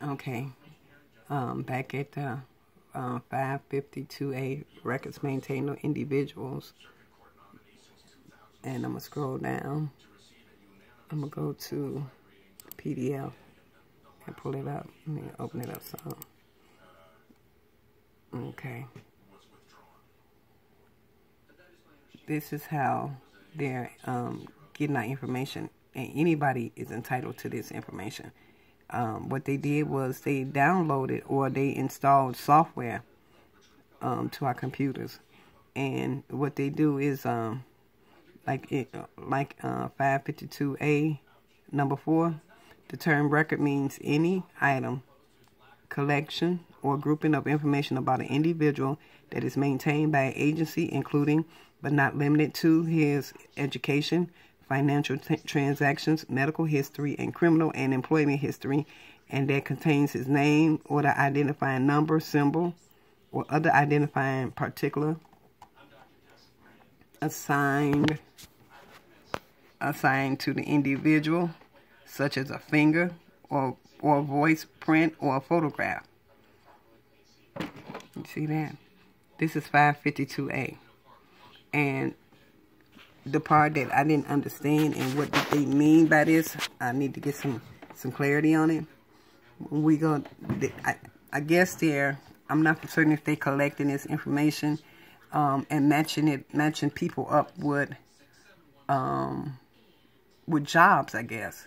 Okay. Back at the 552A, records maintained on individuals. And I'm going to scroll down. I'm going to go to PDF and pull it up. Let me open it up some. Okay. This is how they're getting our information. And anybody is entitled to this information. What they did was they downloaded or they installed software to our computers. And what they do is like 552A number 4, the term record means any item, collection, or grouping of information about an individual that is maintained by an agency, including but not limited to his education, financial transactions, medical history, and criminal and employment history, and that contains his name or the identifying number, symbol, or other identifying particular assigned to the individual, such as a finger or voice print or a photograph. You see that? This is 552A. And the part that I didn't understand and what did they mean by this, I need to get some clarity on it. I guess I'm not certain if they're collecting this information and matching people up with jobs, I guess.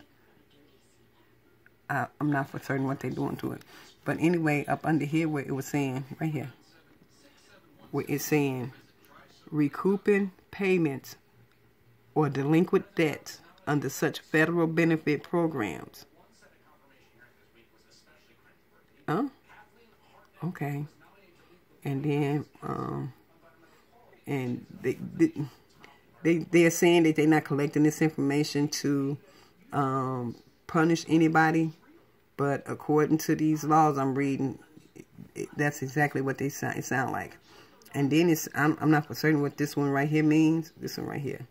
I'm not for certain what they're doing to it. But anyway, up under here where it was saying, right here, where it's saying recouping payments or delinquent debts under such federal benefit programs. Okay. And then, and they're saying that they're not collecting this information to punish anybody, but according to these laws I'm reading, that's exactly what they sound like. And then I'm not for certain what this one right here means. This one right here,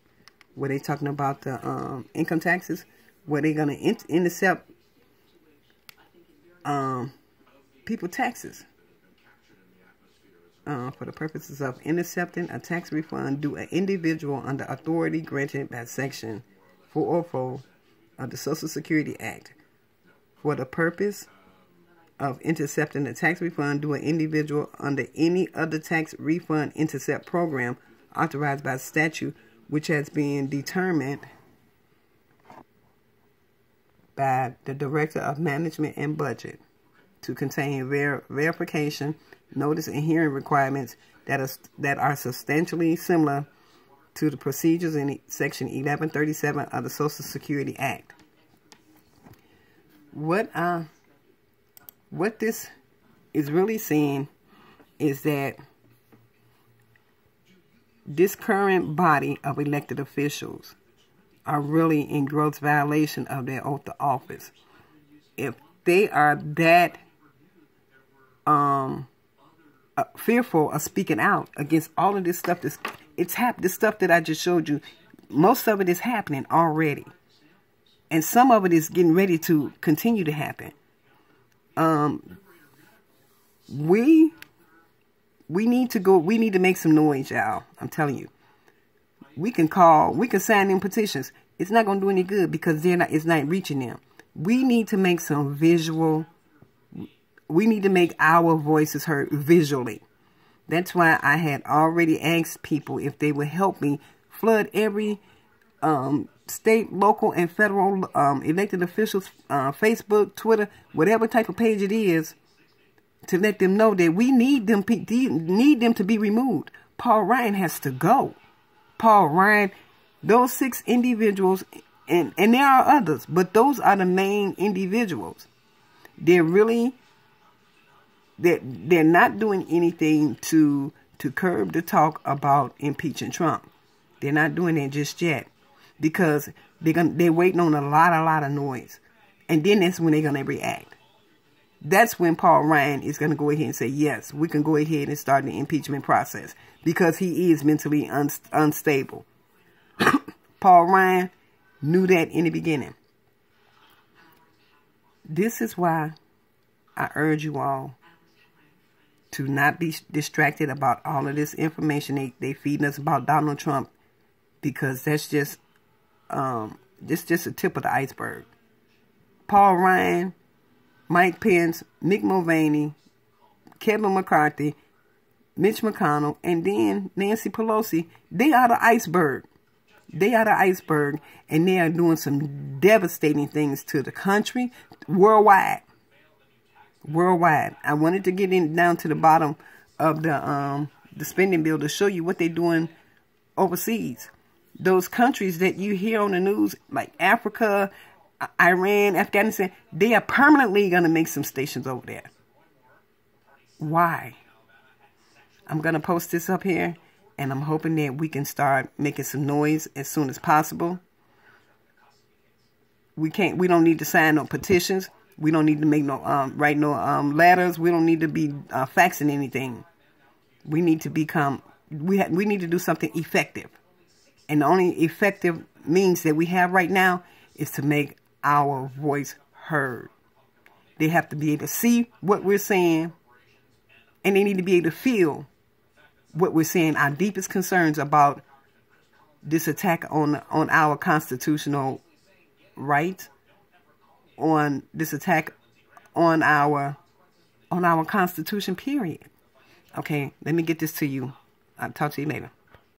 where they talking about the income taxes, where they're gonna intercept people taxes for the purposes of intercepting a tax refund due an individual under authority granted by Section 404 of the Social Security Act. For the purpose of intercepting a tax refund due an individual under any other tax refund intercept program authorized by statute, which has been determined by the Director of Management and Budget to contain verification, notice, and hearing requirements that are substantially similar to the procedures in Section 1137 of the Social Security Act. What this is really saying is that this current body of elected officials are really in gross violation of their oath of office. If they are that fearful of speaking out against all of this stuff, this stuff that I just showed you, most of it is happening already. And some of it is getting ready to continue to happen. We need to make some noise, y'all. I'm telling you. We can sign in petitions. It's not going to do any good because it's not reaching them. We need to make some visual. We need to make our voices heard visually. That's why I had already asked people if they would help me flood every state, local, and federal elected officials, Facebook, Twitter, whatever type of page it is, to let them know that we need them to be removed. Paul Ryan has to go. Paul Ryan, those 6 individuals, and there are others, but those are the main individuals. They're not doing anything to curb the talk about impeaching Trump. They're not doing that just yet because they're waiting on a lot of noise, and then that's when they're gonna react. That's when Paul Ryan is gonna go ahead and say, yes, we can go ahead and start the impeachment process because he is mentally unstable. Paul Ryan knew that in the beginning. This is why I urge you all to not be distracted about all of this information they feeding us about Donald Trump, because that's just a tip of the iceberg. Paul Ryan, Mike Pence, Mick Mulvaney, Kevin McCarthy, Mitch McConnell, and then Nancy Pelosi, they are the iceberg. They are the iceberg, and they are doing some devastating things to the country, worldwide. Worldwide. I wanted to get down to the bottom of the spending bill to show you what they're doing overseas. Those countries that you hear on the news, like Africa, Iran, Afghanistan, they are permanently going to make some stations over there. Why? I'm going to post this up here, and I'm hoping that we can start making some noise as soon as possible. We don't need to sign no petitions. We don't need to make write no letters. We don't need to be faxing anything. We need to become, we need to do something effective. And the only effective means that we have right now is to make our voice heard. They have to be able to see what we're saying, and they need to be able to feel what we're saying, our deepest concerns about this attack on our constitutional rights, on this attack on our Constitution, period. Okay, let me get this to you. I'll talk to you later.